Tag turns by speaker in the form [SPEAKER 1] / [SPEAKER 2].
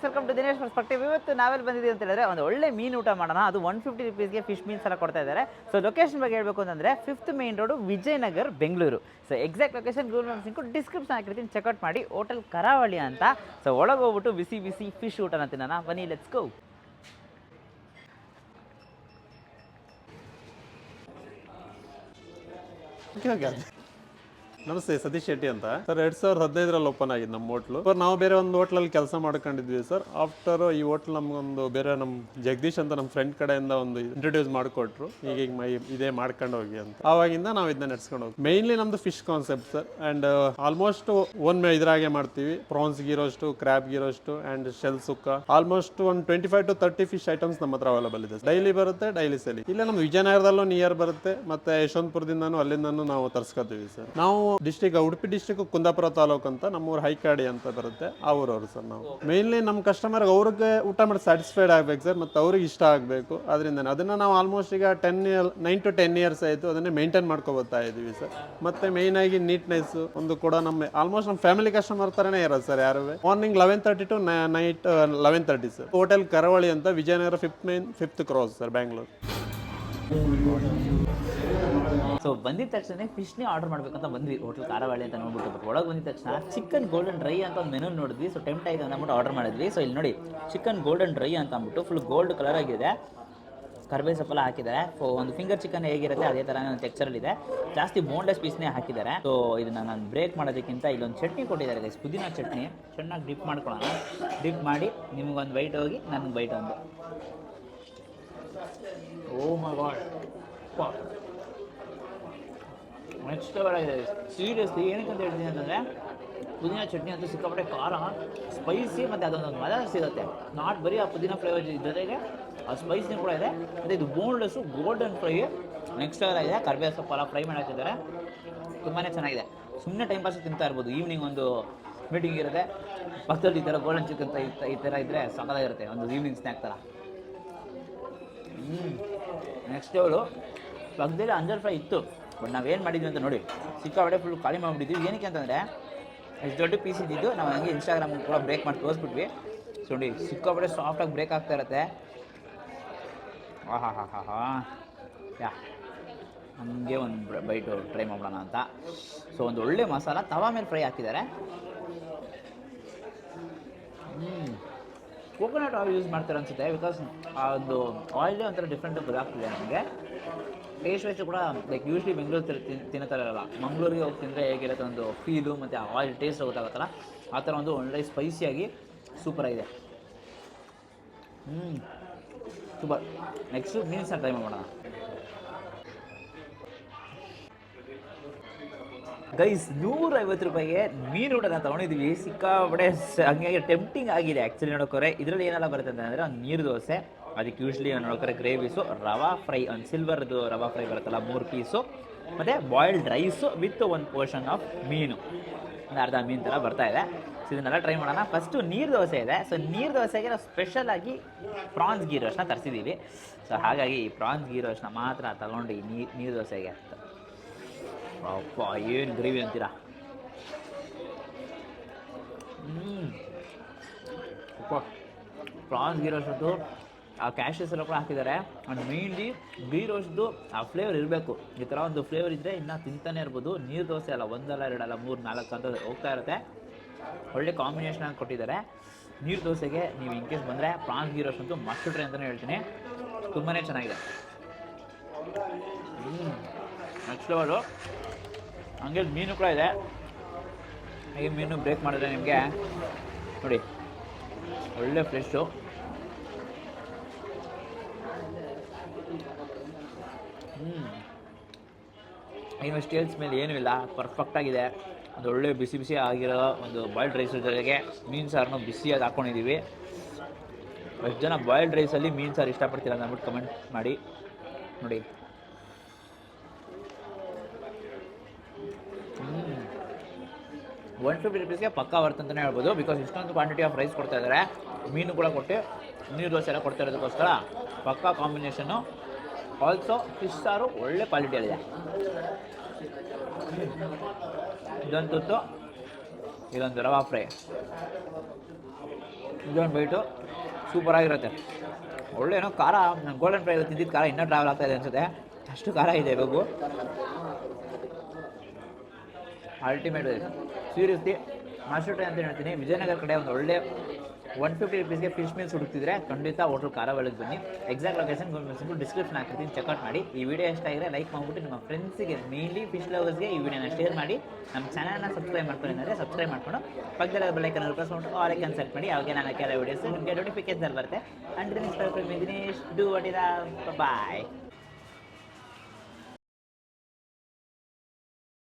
[SPEAKER 1] Welcome to Dinesh perspective. ಇವತ್ತು ನಾವೆಲ್ಲಿ ಬಂದಿದ್ದೀವಿ ಅಂತ ಹೇಳಿದ್ರೆ ಒಂದು ಒಳ್ಳೆ ಮೀನು ಊಟ ಮಾಡೋಣ. ಅದು 150 rupeesಗೆ ಫಿಶ್ ಮೀನ್ಸ್ ಎಲ್ಲ ಕೊಡ್ತಾ ಇದ್ದಾರೆ. ಸೊ ಲೊಕೇಶನ್ ಬಗ್ಗೆ ಹೇಳಬೇಕು ಅಂತಂದರೆ 5th main road, Vijayanagar, Bengaluru. So exact location Google maps link description ಹಾಕಿರ್ತೀನಿ, ಚೆಕ್ಔಟ್ ಮಾಡಿ. ಹೋಟೆಲ್ ಕರಾವಳಿ ಅಂತ. ಸೊ ಒಳಗೆ ಹೋಗ್ಬಿಟ್ಟು ಬಿಸಿ ಬಿಸಿ ಫಿಶ್ ಊಟನ ತಿನ್ನೋಣ. ಬನ್ನಿ, ಲೆಟ್ಸ್ ಗೋ.
[SPEAKER 2] ನಮಸ್ತೆ, ಸತೀಶ್ ಶೆಟ್ಟಿ ಅಂತ ಸರ್. 2015ರಲ್ಲಿ ಓಪನ್ ಆಗಿದೆ ನಮ್ಮ ಹೋಟ್ಲು. ನಾವು ಬೇರೆ ಒಂದು ಹೋಟ್ಲಲ್ಲಿ ಕೆಲಸ ಮಾಡ್ಕೊಂಡಿದ್ವಿ ಸರ್. ಆಫ್ಟರ್ ಈ ಹೋಟ್ಲ್ ನಮ್ಗೊಂದು ಬೇರೆ ನಮ್ಮ ಜಗದೀಶ್ ಅಂತ ನಮ್ಮ ಫ್ರೆಂಡ್ ಕಡೆಯಿಂದ ಒಂದು ಇಂಟ್ರೊಡ್ಯೂಸ್ ಮಾಡಿಕೊಟ್ರು. ಈಗ ಇದೇ ಮಾಡ್ಕೊಂಡು ಹೋಗಿ ಅಂತ. ಆವಾಗಿಂದ ನಾವು ಇದನ್ನ ನಡ್ಸ್ಕೊಂಡು ಹೋಗಿ. ಮೇನ್ಲಿ ನಮ್ದು fish concept sir. And almost ಇದ್ರಾಗೆ ಮಾಡ್ತೀವಿ. Prawns ghee roast, crab ghee roast and shell sukka. Almost ಒಂದು 25 to 30 ಫಿಶ್ ಐಟಮ್ಸ್ ನಮ್ಮ ಹತ್ರ ಅವೈಲೇಬಲ್ ಇದೆ. ಡೈಲಿ ಬರುತ್ತೆ, ಡೈಲಿ ಸೇಲಿ. ಇಲ್ಲ ನಮ್ದು ವಿಜಯನಗರದಲ್ಲೂ ನಿಯರ್ ಬರುತ್ತೆ, ಮತ್ತೆ ಯಶವಂತಪುರದಿಂದನೂ ಅಲ್ಲಿಂದನೂ ನಾವು ತರಿಸ್ಕೊತೀವಿ ಸರ್. ನಾವು ಡಿಸ್ಟ್ರಿಕ್ಟ್ ಉಡುಪಿ ಡಿಸ್ಟ್ರಿಕ್ಟ್ ಕುಂದಾಪುರ ತಾಲೂಕು ಅಂತ, ನಮ್ಮೂರು ಹೈಕಾಡಿ ಅಂತ ಬರುತ್ತೆ, ಆ ಊರವರು ಸರ್. ನಾವು ಮೇನ್ಲಿ ನಮ್ಮ ಕಸ್ಟಮರ್ ಅವ್ರಿಗೆ ಊಟ ಮಾಡಿ ಸ್ಯಾಟಿಸ್ಫೈಡ್ ಆಗ್ಬೇಕು ಸರ್, ಮತ್ತೆ ಅವ್ರಿಗೆ ಇಷ್ಟ ಆಗಬೇಕು. ಅದರಿಂದ ಅದನ್ನ ನಾವು ಆಲ್ಮೋಸ್ಟ್ ಈಗ 9 to 10 years ಆಯಿತು ಅದನ್ನೇ ಮೇಂಟೈನ್ ಮಾಡ್ಕೊಬೋತಾ ಇದೀವಿ ಸರ್. ಮತ್ತೆ ಮೇನ್ ಆಗಿ ನೀಟ್ನೆಸ್ ಒಂದು ಕೂಡ ನಮ್ಮ ಆಲ್ಮೋಸ್ಟ್ ನಮ್ಮ ಫ್ಯಾಮಿಲಿ ಕಸ್ಟಮರ್ ಥರನೇ ಇರೋದು ಸರ್. ಯಾರು morning 11:30 to night 11:30 sir. Hotel ಕರಾವಳಿ ಅಂತ, Vijayanagara 5th cross sir, Bangalore.
[SPEAKER 1] So ಬಂದಿದ ತಕ್ಷಣ ಫಿಶ್ನೇ ಆರ್ಡರ್ ಮಾಡ್ಬೇಕಂತ ಬಂದ್ವಿ. ಹೋಟೆಲ್ ಕರಾವಳಿ ಅಂತ ನೋಡ್ಬಿಟ್ಟು. ಬಟ್ ಒಳಗೆ ಬಂದಿದ ತಕ್ಷಣ ಚಿಕನ್ ಗೋಲ್ಡನ್ ಡ್ರೈ ಅಂತ ಒಂದು ಮೆನು ನೋಡಿದ್ವಿ. ಸೊ ಟೆಂಪ್ಟ್ ಆಯಿತು ಅಂದ್ಬಿಟ್ಟು ಆರ್ಡರ್ ಮಾಡಿದ್ವಿ. ಸೊ ಇಲ್ಲಿ ನೋಡಿ, ಚಿಕನ್ ಗೋಲ್ಡನ್ ಡ್ರೈ ಅಂತ ಅಂದ್ಬಿಟ್ಟು ಫುಲ್ ಗೋಲ್ಡ್ ಕಲರ್ ಆಗಿದೆ. ಕರ್ಬೇವು ಸೊಪ್ಪೆಲ್ಲ ಹಾಕಿದ್ದಾರೆ. ಸೊ ಒಂದು ಫಿಂಗರ್ ಚಿಕನ್ ಹೇಗಿರುತ್ತೆ ಅದೇ ಥರ ಒಂದು ಟೆಕ್ಸ್ಚರಲ್ಲಿದೆ. ಜಾಸ್ತಿ ಬೋನ್ಲೆಸ್ ಪೀಸ್ನೇ ಹಾಕಿದ್ದಾರೆ. ಸೊ ಇದನ್ನು ನಾನು ಬ್ರೇಕ್ ಮಾಡೋದಕ್ಕಿಂತ ಇಲ್ಲೊಂದು ಚಟ್ನಿ ಕೊಟ್ಟಿದ್ದಾರೆ ಗೈಸ್, ಪುದೀನ ಚಟ್ನಿ. ಚೆನ್ನಾಗಿ ಡಿಪ್ ಮಾಡ್ಕೊಳ್ಳೋಣ. ಡಿಪ್ ಮಾಡಿ ನಿಮಗೊಂದು ಬೈಟ್ ಹೋಗಿ ನನಗೆ ಬೈಟ್ ಒಂದು. ಓ ಮೈ ಗಾಡ್, ನೆಕ್ಸ್ಟ್ ಲೆವೆಲ್ ಆಗಿದೆ ಸೀರಿಯಸ್ಲಿ. ಏನಕ್ಕೆ ಅಂತ ಹೇಳ್ತೀನಿ ಅಂತಂದರೆ, ಪುದೀನ ಚಟ್ನಿ ಅಂತೂ ಸಿಕ್ಕಾಪಟ್ಟೆ ಖಾರ, ಸ್ಪೈಸಿ, ಮತ್ತು ಅದೊಂದೊಂದು ಮಜಾ ಸಿಗುತ್ತೆ. ನಾಟ್ ಬರೀ ಆ ಪುದೀನ ಫ್ಲೇವರ್ ಜೊತೆಗೆ ಆ ಸ್ಪೈಸಿ ಕೂಡ ಇದೆ. ಮತ್ತು ಇದು boneless golden fry next level ಆಗಿದೆ. ಕರ್ಬೇವು ಸೊಪ್ಪೆಲ್ಲ ಫ್ರೈ ಮಾಡಿ ಹಾಕಿದ್ದಾರೆ, ತುಂಬಾ ಚೆನ್ನಾಗಿದೆ. ಸುಮ್ಮನೆ ಟೈಮ್ ಪಾಸ್ ತಿಂತಾ ಇರ್ಬೋದು. ಈವ್ನಿಂಗ್ ಒಂದು ಮೀಟಿಂಗ್ ಇರುತ್ತೆ, ಪಕ್ಕದಲ್ಲಿ ಈ ಥರ ಗೋಲ್ಡನ್ ಚಿಕನ್ ಈ ಥರ ಇದ್ದರೆ ಸಕ್ಕತ್ತಾಗಿರುತ್ತೆ, ಒಂದು ಈವ್ನಿಂಗ್ ಸ್ನ್ಯಾಕ್ ಥರ. Next level. ಪಕ್ಕದಲ್ಲಿ ಅಂಜಲ್ ಫ್ರೈ ಇತ್ತು, ಬಟ್ ನಾವೇನು ಮಾಡಿದ್ವಿ ಅಂತ ನೋಡಿ, ಸಿಕ್ಕಾಪಟ್ಟೆ ಫುಲ್ ಖಾಲಿ ಮಾಡಿಬಿಟ್ಟಿದ್ವಿ. ಏನಕ್ಕೆ ಅಂತಂದರೆ ಎಷ್ಟು ದೊಡ್ಡ ಪೀಸ್ ಇದ್ದಿದ್ದು ನಾವು ಹಂಗೆ ಇನ್ಸ್ಟಾಗ್ರಾಮ್ ಕೂಡ ಬ್ರೇಕ್ ಮಾಡಿ ತೋರಿಸ್ಬಿಟ್ವಿ. ಸೊ ನೋಡಿ, ಸಿಕ್ಕಾಪಟ್ಟೆ ಸಾಫ್ಟಾಗಿ ಬ್ರೇಕ್ ಆಗ್ತಾ ಇರುತ್ತೆ. ಯಾ ನಮಗೆ ಒಂದು ಬೈಟು ಟ್ರೈ ಮಾಡೋಣ ಅಂತ. ಸೊ ಒಂದು ಒಳ್ಳೆ ಮಸಾಲ ತವಾ ಮೇಲೆ ಫ್ರೈ ಹಾಕಿದ್ದಾರೆ. ಕೋಕೋನಟ್ ಆಯಿಲ್ ಯೂಸ್ ಮಾಡ್ತಾರೆ ಅನಿಸುತ್ತೆ, ಬಿಕಾಸ್ ಆ ಒಂದು ಆಯಿಲೇ ಒಂಥರ ಡಿಫ್ರೆಂಟ್ ಗೊತ್ತಾಗ್ತಿದೆ ನಮಗೆ. ಟೇಸ್ಟ್ ವೈಸು ಕೂಡ ಲೈಕ್ ಯೂಶ್ವಲಿ ಬೆಂಗಳೂರು ತಿನ್ನೋ ಥರ ಇರಲ್ಲ. ಮಂಗಳೂರಿಗೆ ಹೋಗಿ ತಿಂದರೆ ಹೇಗಿರುತ್ತೆ ಒಂದು ಫೀಲು ಮತ್ತು ಆ ಆಯಿಲ್ ಟೇಸ್ಟ್ ಗೊತ್ತಾಗುತ್ತಲ್ಲ, ಆ ಥರ ಒಂದು ಒಳ್ಳೆ ಸ್ಪೈಸಿಯಾಗಿ ಸೂಪರಾಗಿದೆ. ಸೂಪರ್. ನೆಕ್ಸ್ಟು ಮೀನ್ಸ್ನ ಟ್ರೈ ಮಾಡೋಣ ಗೈಸ್. 150 ರೂಪಾಯಿಗೆ ಮೀನು ಊಟನ ತೊಗೊಂಡಿದ್ದೀವಿ. ಸಿಕ್ಕಾಪಟ್ಟೆ ಹಂಗಾಗಿ ಟೆಂಪ್ಟಿಂಗ್ ಆಗಿದೆ ಆ್ಯಕ್ಚುಲಿ ನೋಡೋಕೋರೆ. ಇದರಲ್ಲಿ ಏನೆಲ್ಲ ಬರುತ್ತೆ ಅಂತಂದರೆ, ಒಂದು ನೀರು ದೋಸೆ, ಅದಕ್ಕೆ ಯೂಶ್ವಲಿ ನೋಡೋಕೋರೆ ಗ್ರೇವೀಸು, ರವಾ ಫ್ರೈ, ಒಂದು ಸಿಲ್ವರ್ದು ರವಾ ಫ್ರೈ ಬರುತ್ತಲ್ಲ 3 ಪೀಸು, ಮತ್ತು ಬಾಯ್ಲ್ಡ್ ರೈಸು ವಿತ್ ಒಂದು ಪೋರ್ಷನ್ ಆಫ್ ಮೀನು, ಒಂದು ಅರ್ಧ ಮೀನು ಥರ ಬರ್ತಾಯಿದೆ. ಸೊ ಇದನ್ನೆಲ್ಲ ಟ್ರೈ ಮಾಡೋಣ. ಫಸ್ಟು ನೀರು ದೋಸೆ ಇದೆ. ಸೊ ನೀರು ದೋಸೆಗೆ ನಾವು ಸ್ಪೆಷಲಾಗಿ ಪ್ರಾನ್ಸ್ ಗೀ ರೋಸ್ಟ್ನ ತರಿಸಿದ್ದೀವಿ. ಸೊ ಹಾಗಾಗಿ ಈ ಪ್ರಾನ್ಸ್ ಗೀ ರೋಸ್ಟ್ನ ಮಾತ್ರ ತಗೊಂಡು ಈ ನೀರು ದೋಸೆಗೆ ಅಪ್ಪ ಏನು ಗ್ರೇವಿ ಅಂತೀರಾ. ಅಪ್ಪ ಪ್ರಾನ್ಸ್ ಗೀ ರೋಸ್ಟು ಆ ಕ್ಯಾಶಸ್ ಎಲ್ಲ ಕೂಡ ಹಾಕಿದ್ದಾರೆ. ಆ್ಯಂಡ್ ಮೇನ್ಲಿ ಗೀ ರೋಸ್ಟ್ದು ಆ ಫ್ಲೇವರ್ ಇರಬೇಕು. ಈ ಥರ ಒಂದು ಫ್ಲೇವರ್ ಇದ್ದರೆ ಇನ್ನೂ ತಿಂತಾನೆ ಇರ್ಬೋದು. ನೀರು ದೋಸೆ ಅಲ್ಲ, 1 ಅಲ್ಲ 2 ಅಲ್ಲ 3 4 ಅಂತ ಹೋಗ್ತಾ ಇರುತ್ತೆ. ಒಳ್ಳೆ ಕಾಂಬಿನೇಷನ್ ಆಗಿ ಕೊಟ್ಟಿದ್ದಾರೆ. ನೀರು ದೋಸೆಗೆ ನೀವು ಇನ್ ಕೇಸ್ ಬಂದರೆ ಪ್ರಾನ್ಸ್ ಗೀ ರೋಸ್ಟ್ ಅಂತೂ ಮಸ್ಟ್ ಟ್ರೈ ಅಂತಲೇ ಹೇಳ್ತೀನಿ, ತುಂಬಾ ಚೆನ್ನಾಗಿದೆ. Next level. ಹಂಗೆ ಮೀನು ಕೂಡ ಇದೆ. ಹಾಗೆ ಮೀನು ಬ್ರೇಕ್ ಮಾಡಿದ್ರೆ ನಿಮಗೆ ನೋಡಿ ಒಳ್ಳೆ ಫ್ರೆಶ್ಶು. ಏನು ಸ್ಟೇಲ್ಸ್ ಮೇಲೆ ಏನೂ ಇಲ್ಲ, ಪರ್ಫೆಕ್ಟಾಗಿದೆ. ಒಂದು ಒಳ್ಳೆ ಬಿಸಿ ಬಿಸಿ ಆಗಿರೋ ಒಂದು ಬಾಯ್ಲ್ಡ್ ರೈಸ್ ಜೊತೆಗೆ ಮೀನು ಸಾರನ್ನು ಬಿಸಿಯಾಗಿ ಹಾಕ್ಕೊಂಡಿದ್ದೀವಿ. ಎಷ್ಟು ಜನ ಬಾಯ್ಲ್ಡ್ ರೈಸಲ್ಲಿ ಮೀನು ಸಾರು ಇಷ್ಟಪಡ್ತೀರ ಅಂತ ಅಂದ್ಬಿಟ್ಟು ಕಮೆಂಟ್ ಮಾಡಿ. ನೋಡಿ 150 ರೂಪೀಸ್ಗೆ ಪಕ್ಕಾ ವರ್ತ್ ಅಂತಲೇ ಹೇಳ್ಬೋದು. ಬಿಕಾಸ್ ಇಷ್ಟೊಂದು ಕ್ವಾಂಟಿಟಿ ಆಫ್ ರೈಸ್ ಕೊಡ್ತಾ ಇದ್ದಾರೆ, ಮೀನು ಕೂಡ ಕೊಟ್ಟು ನೀರು ದೋಸೆ ಎಲ್ಲ ಕೊಡ್ತಾ ಇರೋದಕ್ಕೋಸ್ಕರ ಪಕ್ಕಾ ಕಾಂಬಿನೇಷನ್ನು. ಆಲ್ಸೋ ಫಿಶ್ ಸಾರು ಒಳ್ಳೆ ಕ್ವಾಲಿಟಿಯಲ್ಲಿದೆ. ಇದೊಂದು ತುತ್ತು, ಇದೊಂದು ರವಾ ಫ್ರೈ. ಇದೊಂದು ಬೈಟು ಸೂಪರಾಗಿರುತ್ತೆ. ಒಳ್ಳೆ ಏನೋ ಖಾರ, ನಾನು ಗೋಲ್ಡನ್ ಫ್ರೈ ತಿಂದಿದ್ದು ಖಾರ ಇನ್ನೂ ಟ್ರಾವೆಲ್ ಆಗ್ತಾ ಇದೆ ಅನಿಸುತ್ತೆ, ಅಷ್ಟು ಖಾರ ಇದೆ ಇವಾಗೂ. ಅಲ್ಟಿಮೇಟ್ ಇದೆ ಸೀರಿಯಸ್ಲಿ. ಮಾಸ್ಟರ್ ಟ್ರೈ ಅಂತ ಹೇಳ್ತೀನಿ. ವಿಜಯನಗರ ಕಡೆ ಒಂದು ಒಳ್ಳೆ 150 ರುಪೀಸ್ಗೆ ಫಿಶ್ ಮೀಲ್ಸ್ ಹುಡುಕ್ತಿದ್ರೆ ಖಂಡಿತ ಹೋಟ್ಲ್ ಕಾರವಾಳಿಗೆ ಬನ್ನಿ. ಎಕ್ಸಾಕ್ಟ್ ಲೊಕೇಶನ್ ಡಿಸ್ಕ್ರಿಪ್ಷನ್ ಹಾಕಿರ್ತೀನಿ, ಚೆಕ್ಔಟ್ ಮಾಡಿ. ಈ ವಿಡಿಯೋ ಇಷ್ಟ ಆಗಿದ್ರೆ ಲೈಕ್ ಮಾಡಿಬಿಟ್ಟು ನಿಮ್ಮ ಫ್ರೆಂಡ್ಸಿಗೆ, ಮೇನ್ಲಿ ಫಿಶ್ ಲವರ್ಸ್ಗೆ ಈ ವಿಡಿಯೋನ ಶೇರ್ ಮಾಡಿ. ನಮ್ಮ ಚಾನಲ್ನ ಸಬ್ಸ್ಕ್ರೈಬ್ ಮಾಡ್ಕೊಂಡಿದ್ದಾರೆ ಸಬ್ಸ್ಕ್ರೈಬ್ ಮಾಡ್ಕೊಂಡು ಪಕ್ಕದಲ್ಲಿ ಬೆಲ್ಲೈಕನ್ ಪ್ರೆಸ್ ಮಾಡ್ಕೊಂಡು ಆಲ್ ಐಕನ್ ಸೆಟ್ ಮಾಡಿ. ಅವಾಗ ನಾನು ಕೆಲವು ವಿಡಿಯೋಸ್ ನಿಮಗೆ ನೋಟಿಫಿಕೇಶನ್ ಬರುತ್ತೆ. And Dinesh do what is bye.